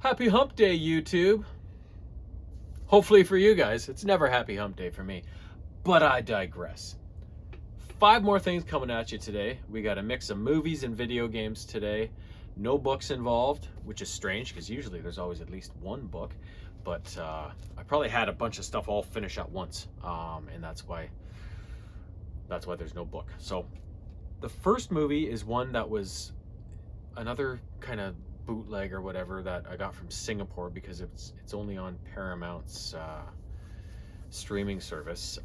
Happy Hump Day, YouTube. Hopefully for you guys, it's never Happy Hump Day for me. But I digress. 5 more things coming at you today. We got a mix of movies and video games today. No books involved, which is strange because usually there's always at least one book. But I probably had a bunch of stuff all finish at once, and that's why there's no book. So the first movie is one that was another kind of bootleg or whatever that I got from Singapore because it's only on Paramount's streaming service,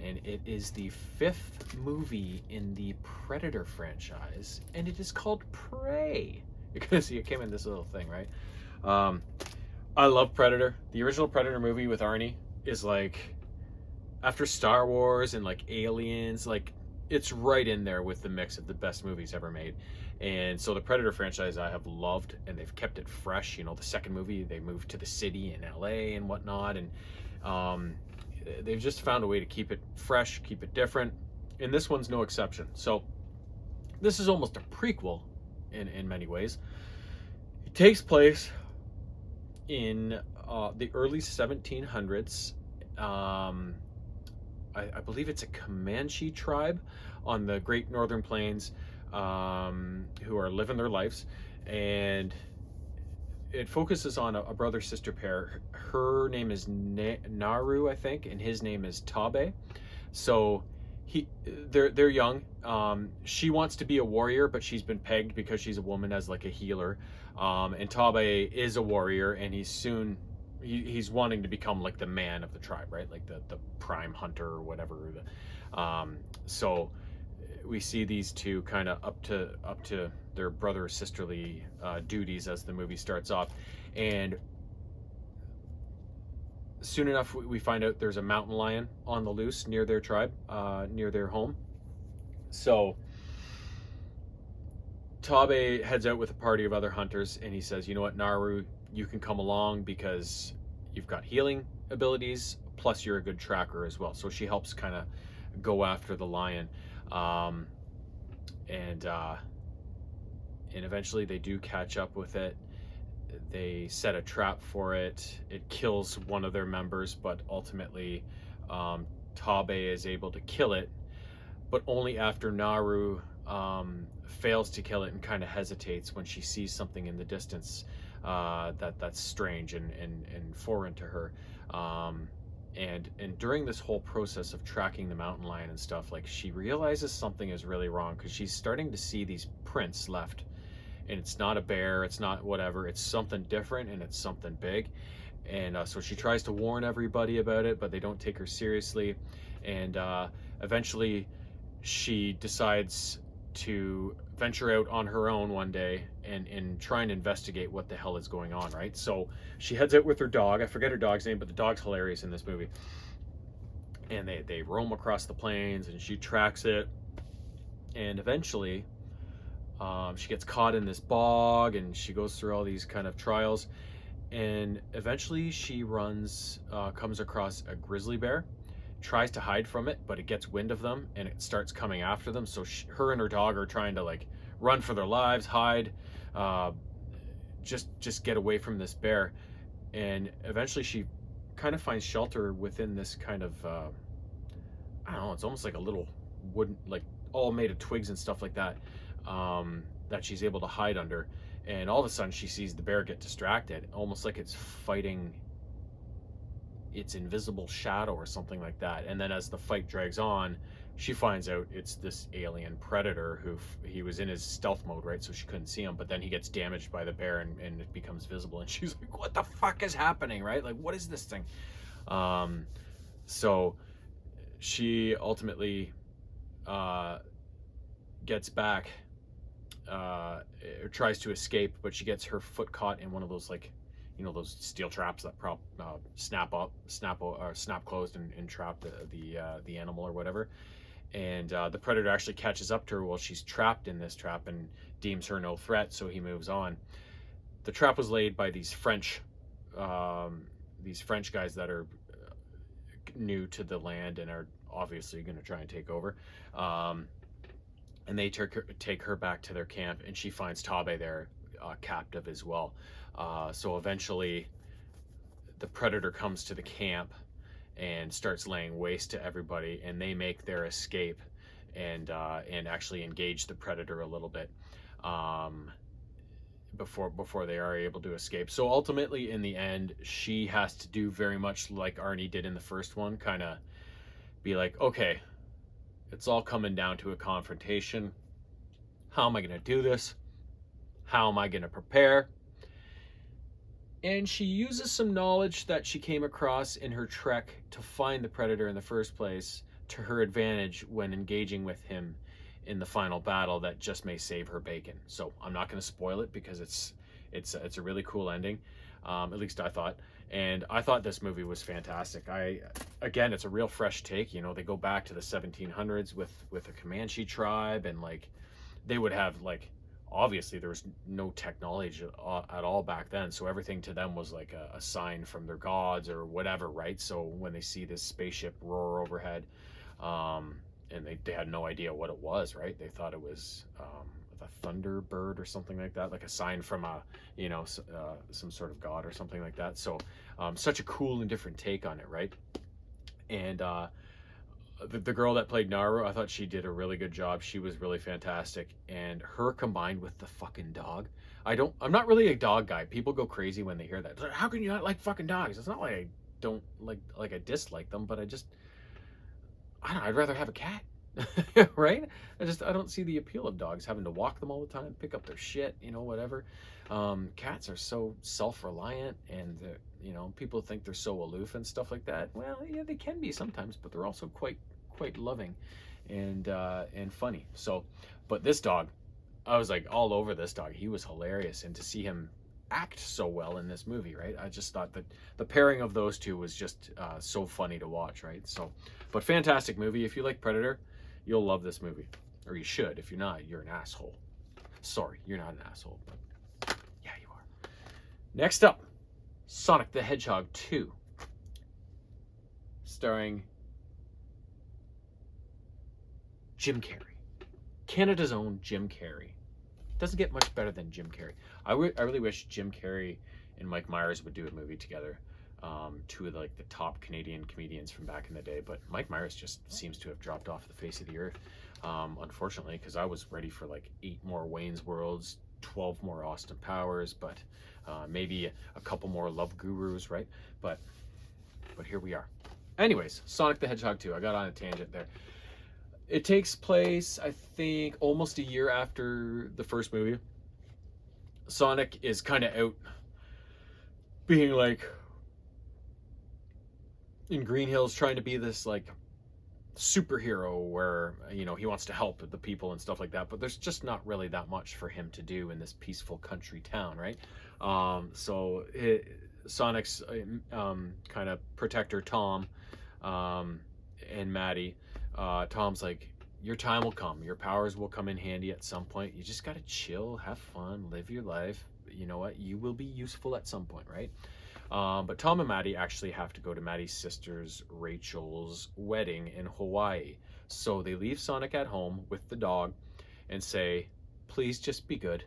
and it is the 5th movie in the Predator franchise, and it is called Prey. You're gonna see it came in this little thing, right? I love Predator. The original Predator movie with Arnie is like, after Star Wars and like Aliens, like it's right in there with the mix of the best movies ever made. And so the Predator franchise I have loved, and they've kept it fresh. You know, the second movie, they moved to the city in LA and whatnot, and they've just found a way to keep it fresh, keep it different. And this one's no exception. So this is almost a prequel in many ways. It takes place in the early 1700s. I believe it's a Comanche tribe on the Great Northern Plains, who are living their lives, and it focuses on a brother-sister pair. Her name is Naru, I think, and his name is Tabe. So they're young. She wants to be a warrior, but she's been pegged because she's a woman as like a healer. And Tabe is a warrior, and he's wanting to become like the man of the tribe, right? Like the prime hunter or whatever. So we see these two kind of up to their brother sisterly duties as the movie starts off, and soon enough we find out there's a mountain lion on the loose near their tribe, near their home. So Tabe heads out with a party of other hunters, and he says, you know what, Naru, you can come along because you've got healing abilities, plus you're a good tracker as well. So she helps kind of go after the lion. And eventually they do catch up with it. They set a trap for it. It kills one of their members, but ultimately Tabe is able to kill it, but only after Naru fails to kill it and kind of hesitates when she sees something in the distance that's strange and foreign to her. And during this whole process of tracking the mountain lion and stuff, like, she realizes something is really wrong because she's starting to see these prints left, and it's not a bear, it's not whatever, it's something different, and it's something big. And so she tries to warn everybody about it, but they don't take her seriously. And eventually she decides to venture out on her own one day and try and investigate what the hell is going on, right? So she heads out with her dog. I forget her dog's name, but the dog's hilarious in this movie. And they roam across the plains, and she tracks it. And eventually she gets caught in this bog, and she goes through all these kind of trials. And eventually she comes across a grizzly bear, tries to hide from it, but it gets wind of them and it starts coming after them. So her and her dog are trying to like run for their lives, hide, just get away from this bear. And eventually she kind of finds shelter within this kind of I don't know, it's almost like a little wooden, like all made of twigs and stuff like that, that she's able to hide under. And all of a sudden she sees the bear get distracted, almost like it's fighting its invisible shadow or something like that. And then as the fight drags on, she finds out it's this alien predator who he was in his stealth mode, right? So she couldn't see him, but then he gets damaged by the bear and it becomes visible, and she's like, what the fuck is happening, right? Like, what is this thing? So she ultimately gets back, tries to escape, but she gets her foot caught in one of those, like, you know, those steel traps that snap closed and trap the animal or whatever. And the predator actually catches up to her while she's trapped in this trap and deems her no threat, so he moves on. The trap was laid by these French guys that are new to the land and are obviously going to try and take over. And they take her back to their camp, and she finds Tabe there, captive as well. So eventually, the predator comes to the camp and starts laying waste to everybody, and they make their escape and actually engage the predator a little bit. Um, before they are able to escape. So ultimately, in the end, she has to do very much like Arnie did in the first one, kind of be like, okay, it's all coming down to a confrontation. How am I going to do this? How am I going to prepare? And she uses some knowledge that she came across in her trek to find the predator in the first place to her advantage when engaging with him in the final battle that just may save her bacon. So I'm not going to spoil it because it's a really cool ending. At least I thought. And I thought this movie was fantastic. Again, it's a real fresh take. You know, they go back to the 1700s with a Comanche tribe, and like they would have like, obviously there was no technology at all back then, so everything to them was like a sign from their gods or whatever, right? So when they see this spaceship roar overhead, and they had no idea what it was, right? They thought it was the Thunderbird or something like that, like a sign from a, you know, some sort of god or something like that. So such a cool and different take on it, right? And the girl that played Naru, I thought she did a really good job. She was really fantastic, and her combined with the fucking dog. I'm not really a dog guy. People go crazy when they hear that. Like, how can you not like fucking dogs? It's not like I don't like I dislike them, but I don't know, I'd rather have a cat. Right? I don't see the appeal of dogs, having to walk them all the time, pick up their shit, you know, whatever. Cats are so self-reliant, and you know, people think they're so aloof and stuff like that. Well, yeah, they can be sometimes, but they're also quite loving and funny. So, but this dog, I was like all over this dog. He was hilarious, and to see him act so well in this movie, right? I just thought that the pairing of those two was just so funny to watch, right? So, but fantastic movie. If you like Predator, you'll love this movie, or you should. If you're not, you're an asshole. Sorry, you're not an asshole, but yeah, you are. Next up, Sonic the Hedgehog 2, starring Jim Carrey, Canada's own Jim Carrey. Doesn't get much better than Jim Carrey. I really wish Jim Carrey and Mike Myers would do a movie together. Two of like the top Canadian comedians from back in the day, but Mike Myers just seems to have dropped off the face of the earth, unfortunately, because I was ready for like 8 more Wayne's Worlds, 12 more Austin Powers, but maybe a couple more Love Gurus, right? But here we are. Anyways, Sonic the Hedgehog 2. I got on a tangent there. It takes place, I think, almost a year after the first movie. Sonic is kind of out being like in Green Hills, trying to be this like superhero where, you know, he wants to help the people and stuff like that, but there's just not really that much for him to do in this peaceful country town, right? Sonic's kind of protector, Tom, and Maddie, Tom's like, your time will come, your powers will come in handy at some point, you just gotta chill, have fun, live your life, you know what, you will be useful at some point, right? But Tom and Maddie actually have to go to Maddie's sister's, Rachel's, wedding in Hawaii. So they leave Sonic at home with the dog and say, please just be good.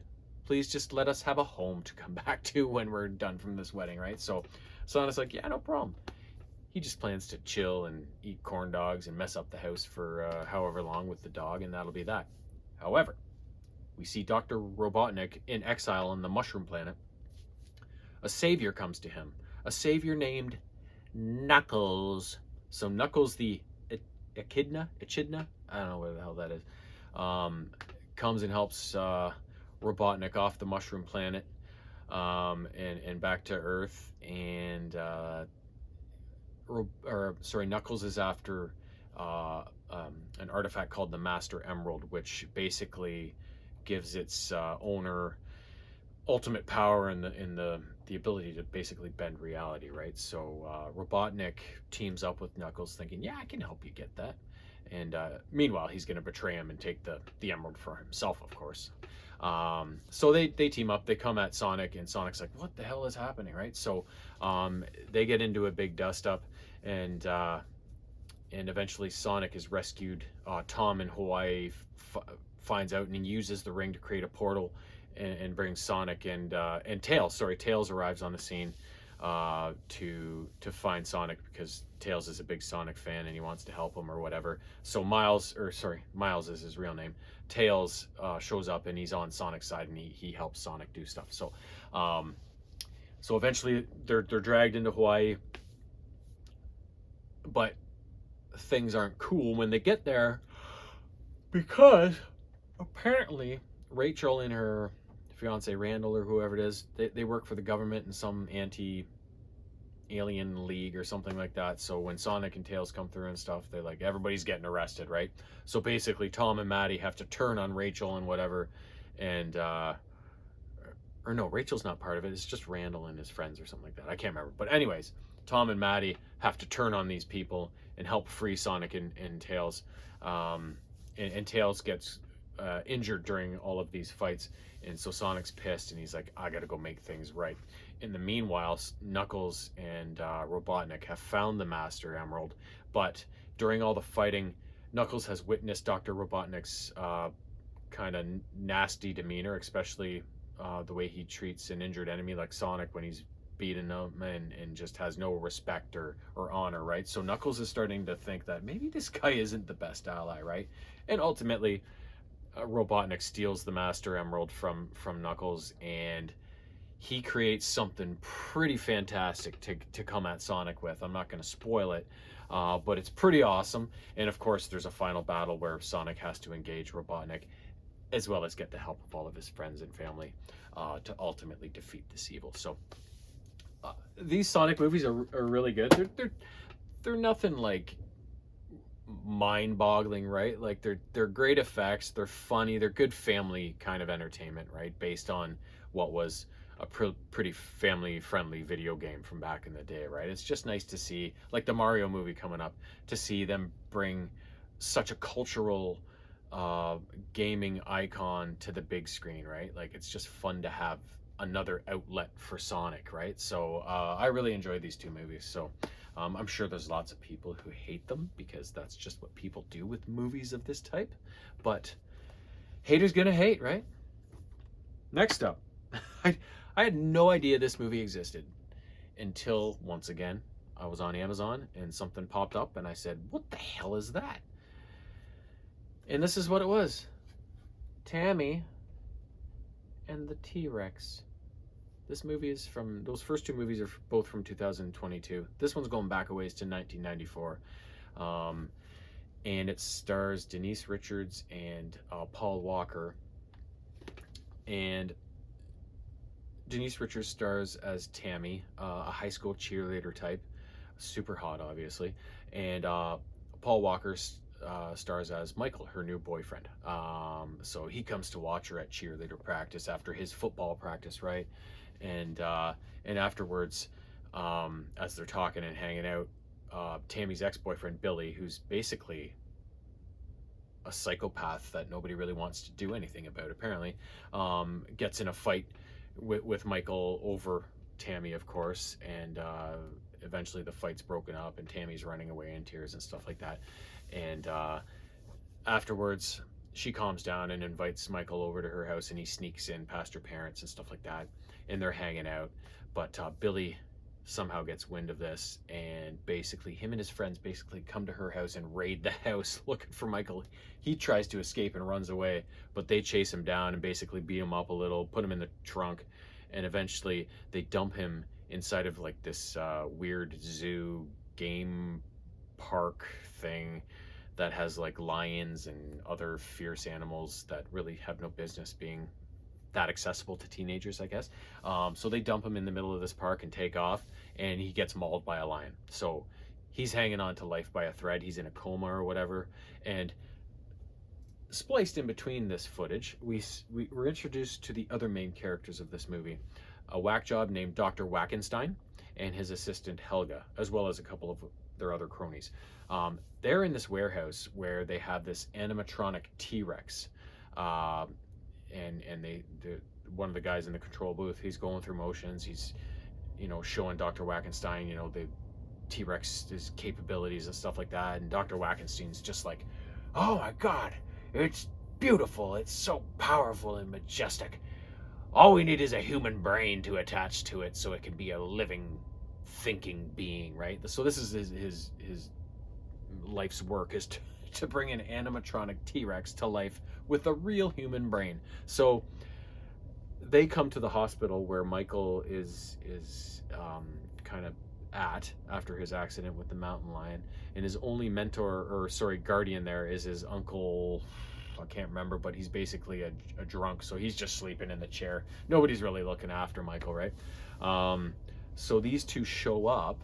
Please just let us have a home to come back to when we're done from this wedding, right? So Sonic's like, yeah, no problem. He just plans to chill and eat corn dogs and mess up the house for however long with the dog, and that'll be that. However, we see Dr. Robotnik in exile on the Mushroom Planet. A savior comes to him, a savior named Knuckles. So Knuckles the Echidna, I don't know what the hell that is, comes and helps Robotnik off the Mushroom Planet and back to Earth. And Knuckles is after an artifact called the Master Emerald, which basically gives its owner ultimate power and the ability to basically bend reality, right? So Robotnik teams up with Knuckles, thinking, yeah, I can help you get that. And meanwhile, he's going to betray him and take the emerald for himself, of course. So they team up, they come at Sonic, and Sonic's like, what the hell is happening, right? So they get into a big dust up, and eventually Sonic is rescued. Tom in Hawaii finds out, and he uses the ring to create a portal and brings Sonic and Tails. Sorry, Tails arrives on the scene to find Sonic because Tails is a big Sonic fan and he wants to help him or whatever. So Miles is his real name. Tails shows up and he's on Sonic's side and he helps Sonic do stuff. So eventually they're dragged into Hawaii, but things aren't cool when they get there because apparently Rachel and her fiance Randall or whoever it is, they work for the government in some anti-alien league or something like that. So when Sonic and Tails come through and stuff, they're like, everybody's getting arrested, right? So basically Tom and Maddie have to turn on Rachel and whatever, and or no, Rachel's not part of it. It's just Randall and his friends or something like that. I can't remember. But anyways, Tom and Maddie have to turn on these people and help free Sonic and Tails. And Tails gets injured during all of these fights. And so Sonic's pissed and he's like, I gotta go make things right. In the meanwhile, Knuckles and Robotnik have found the Master Emerald. But during all the fighting, Knuckles has witnessed Dr. Robotnik's kind of nasty demeanor, especially the way he treats an injured enemy like Sonic when he's beating him and just has no respect or honor, right? So Knuckles is starting to think that maybe this guy isn't the best ally, right? And ultimately, Robotnik steals the Master Emerald from Knuckles, and he creates something pretty fantastic to come at Sonic with. I'm not going to spoil it, but it's pretty awesome. And of course, there's a final battle where Sonic has to engage Robotnik, as well as get the help of all of his friends and family to ultimately defeat this evil. So these Sonic movies are really good. They're nothing like mind-boggling, right? Like they're great effects, they're funny, they're good family kind of entertainment, right? Based on what was a pretty family-friendly video game from back in the day, right? It's just nice to see, like the Mario movie coming up, to see them bring such a cultural gaming icon to the big screen, right? Like it's just fun to have another outlet for Sonic, right? So I really enjoyed these two movies. So I'm sure there's lots of people who hate them because that's just what people do with movies of this type. But haters gonna hate, right? Next up, I had no idea this movie existed until, once again, I was on Amazon and something popped up and I said, what the hell is that? And this is what it was. Tammy and the T-Rex. This movie is from, those first two movies are both from 2022. This one's going back a ways to 1994. And it stars Denise Richards and Paul Walker. And Denise Richards stars as Tammy, a high school cheerleader type. Super hot, obviously. And Paul Walker stars as Michael, her new boyfriend. So he comes to watch her at cheerleader practice after his football practice, right? And afterwards, as they're talking and hanging out, Tammy's ex-boyfriend Billy, who's basically a psychopath that nobody really wants to do anything about, apparently, gets in a fight with Michael over Tammy, of course, and eventually the fight's broken up and Tammy's running away in tears and stuff like that. And afterwards, she calms down and invites Michael over to her house, and he sneaks in past her parents and stuff like that, and they're hanging out. But Billy somehow gets wind of this, and basically him and his friends basically come to her house and raid the house looking for Michael. He tries to escape and runs away, but they chase him down and basically beat him up a little, put him in the trunk, and eventually they dump him inside of like this weird zoo game park thing that has like lions and other fierce animals that really have no business being that accessible to teenagers, I guess. So they dump him in the middle of this park and take off, and he gets mauled by a lion. So he's hanging on to life by a thread. He's in a coma or whatever. And spliced in between this footage, we were introduced to the other main characters of this movie. A whack job named Dr. Wackenstein and his assistant Helga, as well as a couple of their other cronies. They're in this warehouse where they have this animatronic T-Rex. And one of the guys in the control booth, he's going through motions. He's, showing Dr. Wackenstein, the T-Rex's capabilities and stuff like that. And Dr. Wackenstein's just like, oh my God, it's beautiful. It's so powerful and majestic. all we need is a human brain to attach to it so it can be a living, thinking being, right? So this is his life's work, is to bring an animatronic T-Rex to life with a real human brain. So they come to the hospital where Michael is kind of at after his accident with the mountain lion, and his only guardian there is his uncle. I can't remember, but he's basically a drunk, so he's just sleeping in the chair. Nobody's really looking after Michael, right? So these two show up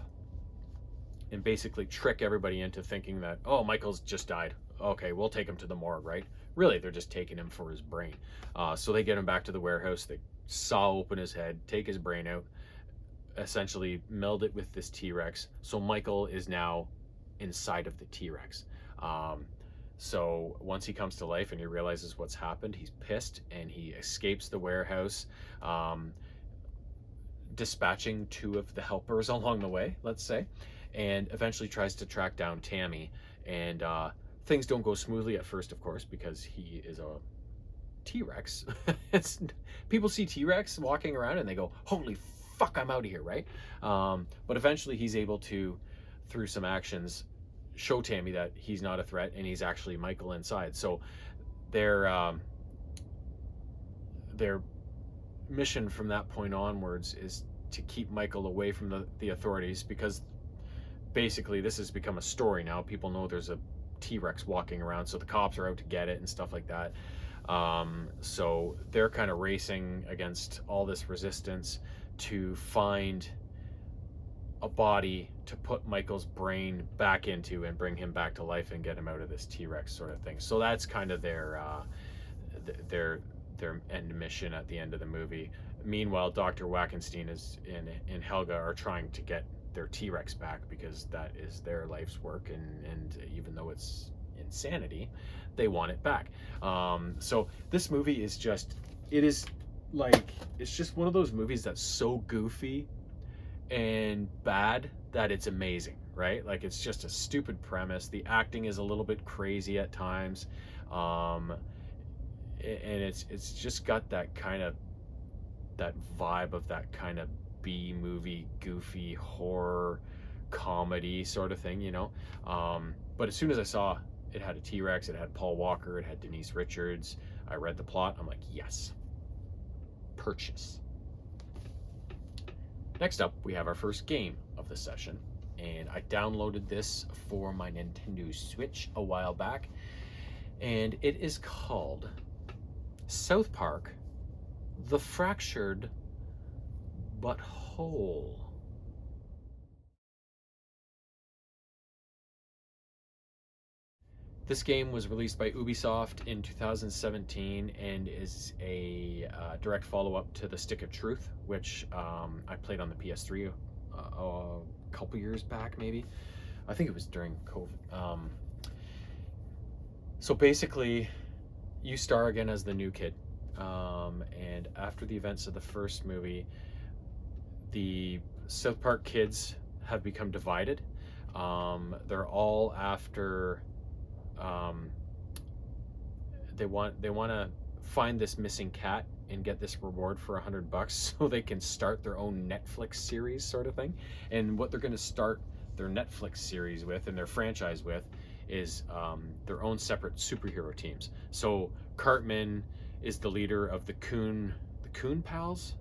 and basically trick everybody into thinking that, oh, Michael's just died. Okay, we'll take him to the morgue, right? Really, they're just taking him for his brain. So they get him back to the warehouse. They saw open his head, take his brain out, essentially meld it with this T-Rex. So Michael is now inside of the T-Rex. So once he comes to life and he realizes what's happened, he's pissed and he escapes the warehouse, dispatching 2 of the helpers along the way, let's say, and eventually tries to track down Tammy. And things don't go smoothly at first, of course, because he is a T-Rex. People see T-Rex walking around and they go, holy fuck, I'm out of here, right? But eventually he's able to, through some actions, show Tammy that he's not a threat and he's actually Michael inside. So their mission from that point onwards is to keep Michael away from the authorities, because basically this has become a story now. People know there's a T-Rex walking around, so the cops are out to get it and stuff like that. So they're kind of racing against all this resistance to find a body to put Michael's brain back into and bring him back to life and get him out of this T-Rex sort of thing. So that's kind of their end mission at the end of the movie. Meanwhile, Dr. Wackenstein and Helga are trying to get their T-Rex back, because that is their life's work, and even though it's insanity, they want it back. So this movie is just, it's just one of those movies that's so goofy and bad that it's amazing, right? Like, it's just a stupid premise. The acting is a little bit crazy at times, and it's just got that kind of, that vibe of that kind of B movie, goofy horror comedy sort of thing, you know. But as soon as I saw it had a T-Rex, it had Paul Walker, it had Denise Richards, I read the plot, I'm like, yes, purchase. Next up, we have our first game of the session, and I downloaded this for my Nintendo Switch a while back, and it is called South Park: The Fractured But Whole. This game was released by Ubisoft in 2017 and is a direct follow-up to The Stick of Truth, which I played on the PS3 a couple years back, maybe. I think it was during COVID. So basically, you star again as the new kid, and after the events of the first movie, the South Park kids have become divided. They're all after, they want to find this missing cat and get this reward for $100 so they can start their own Netflix series sort of thing. And what they're going to start their Netflix series with and their franchise with is their own separate superhero teams. So Cartman is the leader of the Coon Pals.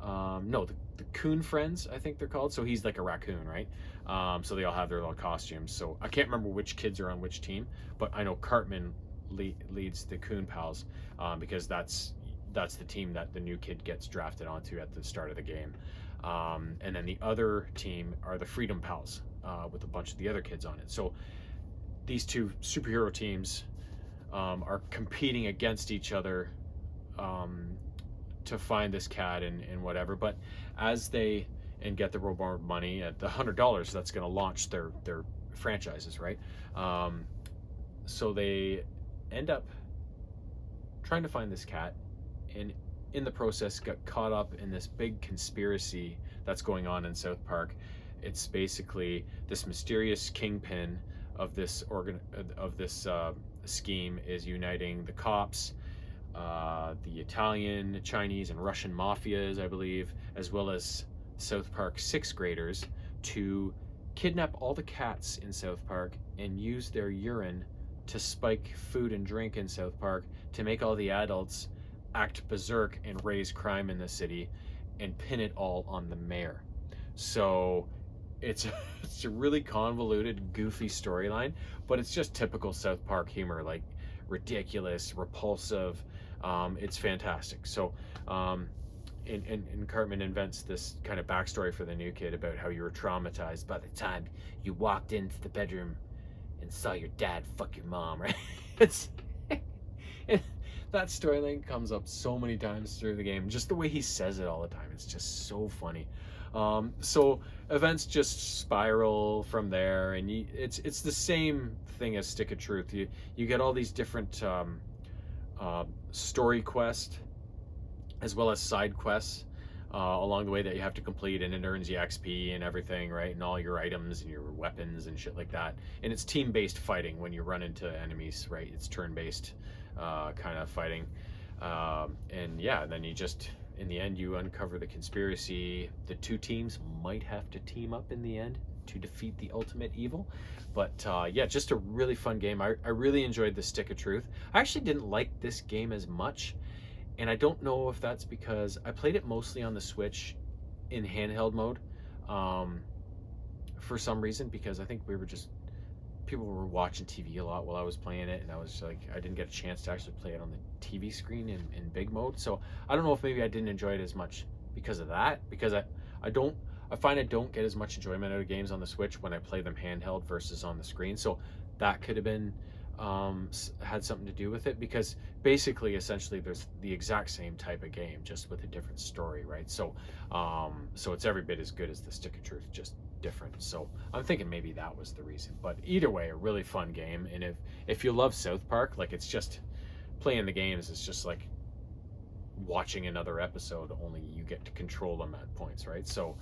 No, the Coon Friends, I think they're called. So he's like a raccoon, right? So they all have their little costumes. So I can't remember which kids are on which team, but I know Cartman leads the Coon Pals, because that's the team that the new kid gets drafted onto at the start of the game. And then the other team are the Freedom Pals, with a bunch of the other kids on it. So these two superhero teams are competing against each other to find this cat and whatever. But as they get the reward money at the $100, that's going to launch their franchises, right? So they end up trying to find this cat, and in the process got caught up in this big conspiracy that's going on in South Park. It's basically this mysterious kingpin of this scheme is uniting the cops, the Italian, Chinese, and Russian mafias, I believe, as well as South Park sixth graders to kidnap all the cats in South Park and use their urine to spike food and drink in South Park to make all the adults act berserk and raise crime in the city and pin it all on the mayor. So it's it's a really convoluted, goofy storyline, but it's just typical South Park humor, like ridiculous, repulsive. It's fantastic. So, and Cartman invents this kind of backstory for the new kid about how you were traumatized by the time you walked into the bedroom and saw your dad fuck your mom, right? It's that storyline comes up so many times through the game. Just the way he says it all the time, it's just so funny. So events just spiral from there, and it's the same thing as Stick of Truth. You get all these different story quests as well as side quests along the way that you have to complete, and it earns you XP and everything, right? And all your items and your weapons and shit like that. And it's team-based fighting when you run into enemies, right? It's turn-based kind of fighting. And yeah, then you just, in the end, you uncover the conspiracy. The two teams might have to team up in the end to defeat the ultimate evil. But yeah, just a really fun game. I really enjoyed the Stick of Truth. I actually didn't like this game as much, and I don't know if that's because I played it mostly on the Switch in handheld mode for some reason, because I think people were watching TV a lot while I was playing it, and I was like, I didn't get a chance to actually play it on the TV screen in big mode. So I don't know if maybe I didn't enjoy it as much because of that, because I find I don't get as much enjoyment out of games on the Switch when I play them handheld versus on the screen. So that could have been had something to do with it, because basically, essentially, there's the exact same type of game, just with a different story, right? So so it's every bit as good as the Stick of Truth, just different. So I'm thinking maybe that was the reason. But either way, a really fun game. And if you love South Park, like, it's just playing the games is just like watching another episode, only you get to control them at points, right? So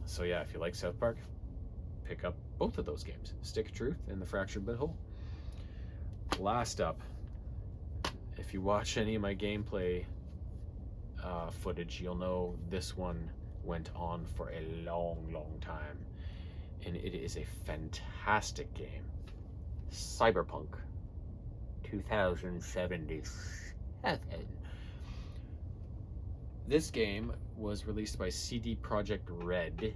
so yeah, if you like South Park, pick up both of those games, Stick of Truth and The Fractured But Whole. Last up, if you watch any of my gameplay footage, you'll know this one went on for a long time, and it is a fantastic game. Cyberpunk 2077. This game was released by CD Projekt Red,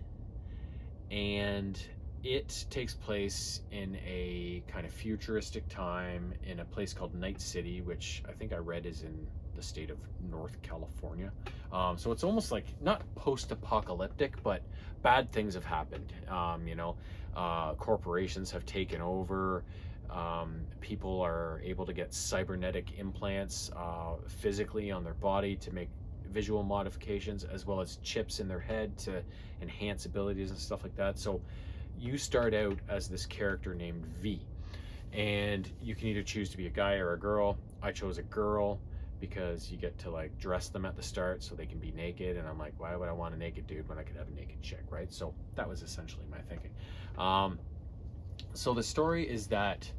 and it takes place in a kind of futuristic time in a place called Night City, which I think I read is in the state of North California. So it's almost like not post-apocalyptic, but bad things have happened. Corporations have taken over. People are able to get cybernetic implants physically on their body to make visual modifications, as well as chips in their head to enhance abilities and stuff like that. So you start out as this character named V, and you can either choose to be a guy or a girl. I chose a girl because you get to like dress them at the start so they can be naked, and I'm like, why would I want a naked dude when I could have a naked chick, right? So that was essentially my thinking. So the story is that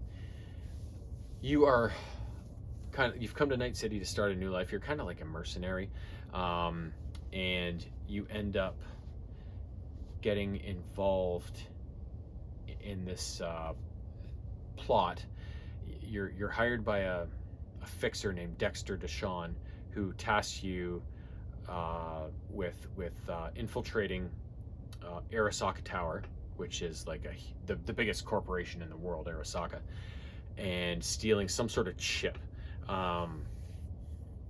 you've come to Night City to start a new life. You're kind of like a mercenary, and you end up getting involved in this plot. You're hired by a fixer named Dexter Deshawn, who tasks you with infiltrating Arasaka Tower, which is like the biggest corporation in the world, Arasaka, and stealing some sort of chip.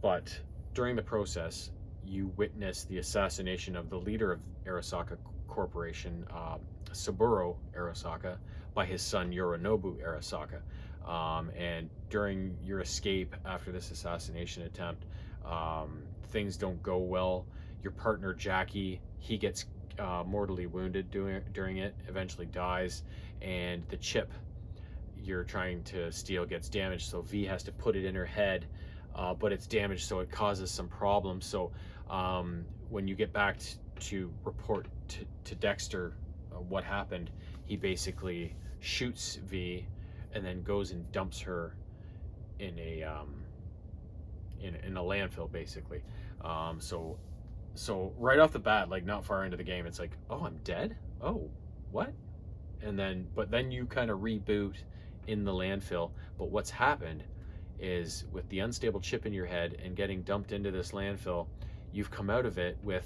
But during the process, you witness the assassination of the leader of Arasaka Corporation, Saburo Arasaka, by his son Yorinobu Arasaka. And during your escape after this assassination attempt, things don't go well. Your partner Jackie, he gets mortally wounded during it, eventually dies, and the chip you're trying to steal gets damaged, so V has to put it in her head, but it's damaged, so it causes some problems. So when you get back to report to Dexter what happened, he basically shoots V and then goes and dumps her in in a landfill basically. So right off the bat, like not far into the game, it's like, oh, I'm dead. Oh, what? But then you kind of reboot in the landfill. But what's happened is with the unstable chip in your head and getting dumped into this landfill, you've come out of it with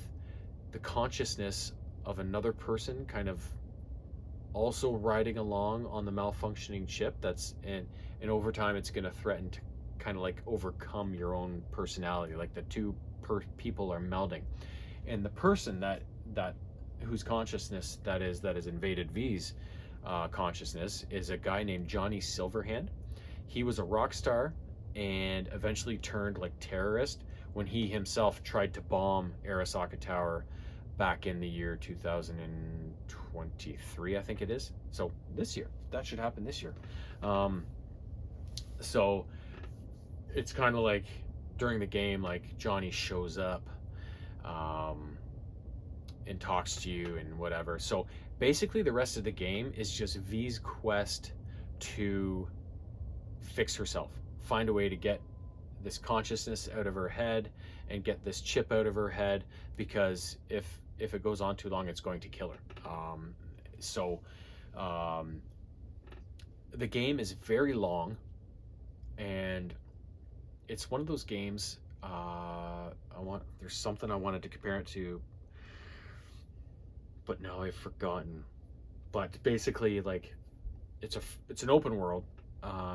the consciousness of another person kind of also riding along on the malfunctioning chip. And over time it's going to threaten to kind of like overcome your own personality, like the two people are melding. And the person that whose consciousness that is invaded V's consciousness is a guy named Johnny Silverhand. He was a rock star and eventually turned like terrorist when he himself tried to bomb Arasaka Tower back in the year 2023, I think it is. So this year, that should happen this year. So it's kind of like during the game, like Johnny shows up and talks to you and whatever. So basically the rest of the game is just V's quest to fix herself, find a way to get this consciousness out of her head and get this chip out of her head, because if it goes on too long, it's going to kill her. The game is very long, and it's one of those games. There's something I wanted to compare it to, but now I've forgotten. But basically, like, it's an open world.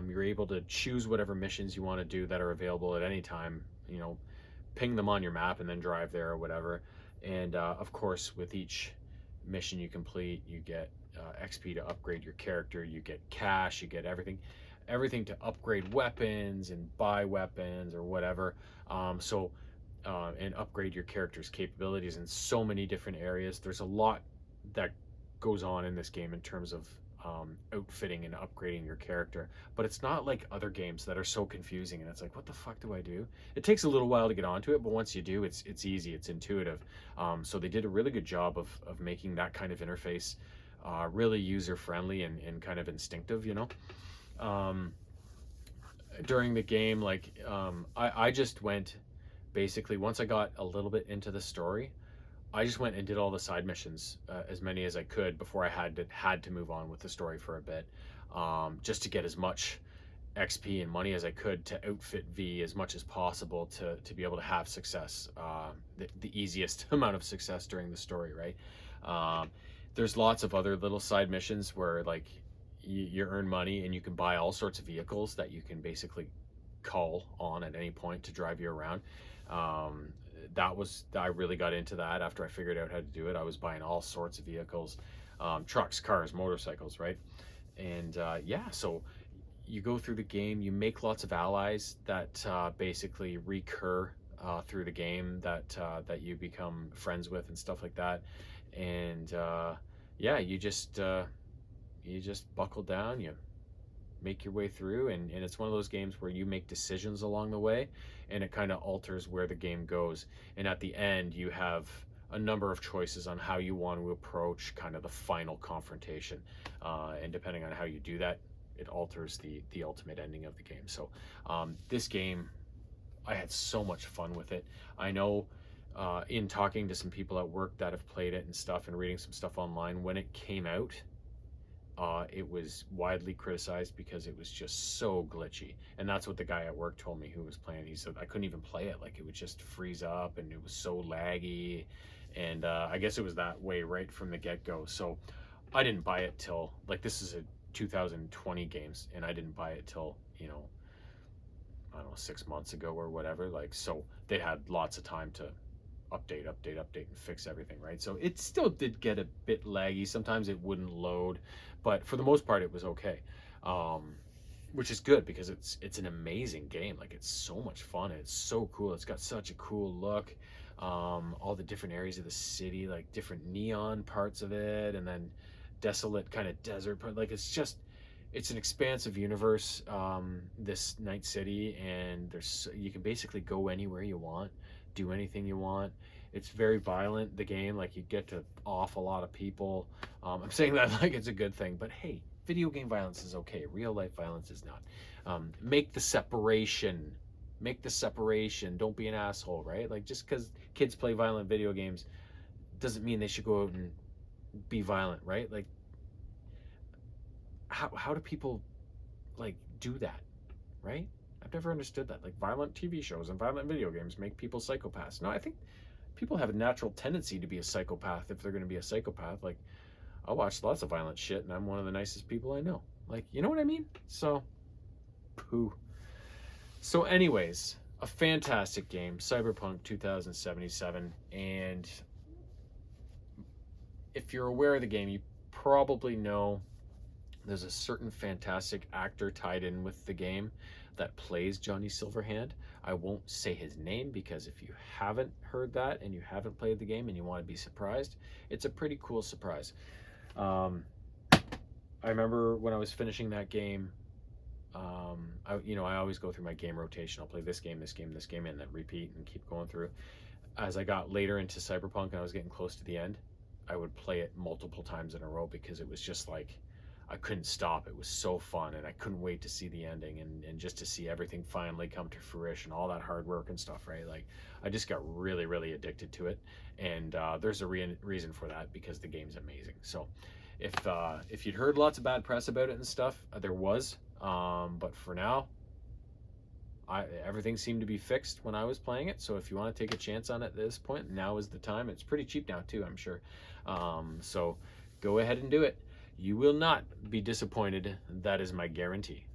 You're able to choose whatever missions you want to do that are available at any time. You know, ping them on your map and then drive there or whatever. And of course, with each mission you complete, you get XP to upgrade your character. You get cash. You get everything to upgrade weapons and buy weapons or whatever. And upgrade your character's capabilities in so many different areas. There's a lot that goes on in this game in terms of outfitting and upgrading your character, but it's not like other games that are so confusing and it's like, what the fuck do I do? It takes a little while to get onto it, but once you do, it's easy, it's intuitive. So they did a really good job of making that kind of interface really user friendly and kind of instinctive, you know. During the game, like I just went, basically once I got a little bit into the story, I just went and did all the side missions, as many as I could before I had to move on with the story for a bit, just to get as much XP and money as I could to outfit V as much as possible to be able to have success, the easiest amount of success during the story, right? There's lots of other little side missions where like you earn money and you can buy all sorts of vehicles that you can basically call on at any point to drive you around. I really got into that after I figured out how to do it. I was buying all sorts of vehicles, trucks, cars, motorcycles, right? And so you go through the game, you make lots of allies that basically recur through the game that you become friends with and stuff like that. And you just buckle down, you make your way through, and it's one of those games where you make decisions along the way and it kind of alters where the game goes, and at the end you have a number of choices on how you want to approach kind of the final confrontation, and depending on how you do that, it alters the ultimate ending of the game. So this game, I had so much fun with it. I know in talking to some people at work that have played it and stuff and reading some stuff online, when it came out, it was widely criticized because it was just so glitchy. And that's what the guy at work told me who was playing. He said, I couldn't even play it. Like, it would just freeze up and it was so laggy. And I guess it was that way right from the get-go. So I didn't buy it till, like, this is a 2020 games, and I didn't buy it till, you know, I don't know, 6 months ago or whatever. Like, so they had lots of time to update and fix everything, right? So it still did get a bit laggy. Sometimes it wouldn't load, but for the most part it was okay, which is good because it's an amazing game. Like, it's so much fun and it's so cool. It's got such a cool look, all the different areas of the city, like different neon parts of it, and then desolate kind of desert part. Like, it's an expansive universe, this Night City, and you can basically go anywhere you want, do anything you want. It's very violent, the game. Like, you get to off a lot of people. I'm saying that like it's a good thing, but hey, video game violence is okay. Real life violence is not. Make the separation, Make the separation. Don't be an asshole, right? Like, just because kids play violent video games doesn't mean they should go out and be violent, right? Like, how do people like do that, right? I've never understood that. Like, violent TV shows and violent video games make people psychopaths. No, I think people have a natural tendency to be a psychopath if they're going to be a psychopath. Like, I watch lots of violent shit, and I'm one of the nicest people I know. Like, you know what I mean? So, poo. So, anyways, a fantastic game, Cyberpunk 2077, and if you're aware of the game, you probably know there's a certain fantastic actor tied in with the game that plays Johnny Silverhand. I won't say his name because if you haven't heard that and you haven't played the game and you want to be surprised, it's a pretty cool surprise. I remember when I was finishing that game, I always go through my game rotation. I'll play this game, this game, this game, and then repeat and keep going through. As I got later into Cyberpunk and I was getting close to the end, I would play it multiple times in a row because it was just like, I couldn't stop. It was so fun, and I couldn't wait to see the ending and just to see everything finally come to fruition, all that hard work and stuff, right? Like, I just got really, really addicted to it, and there's a reason for that because the game's amazing. So if you'd heard lots of bad press about it and stuff, there was, but for now, everything seemed to be fixed when I was playing it. So if you want to take a chance on it at this point, now is the time. It's pretty cheap now too, I'm sure. So go ahead and do it. You will not be disappointed. That is my guarantee.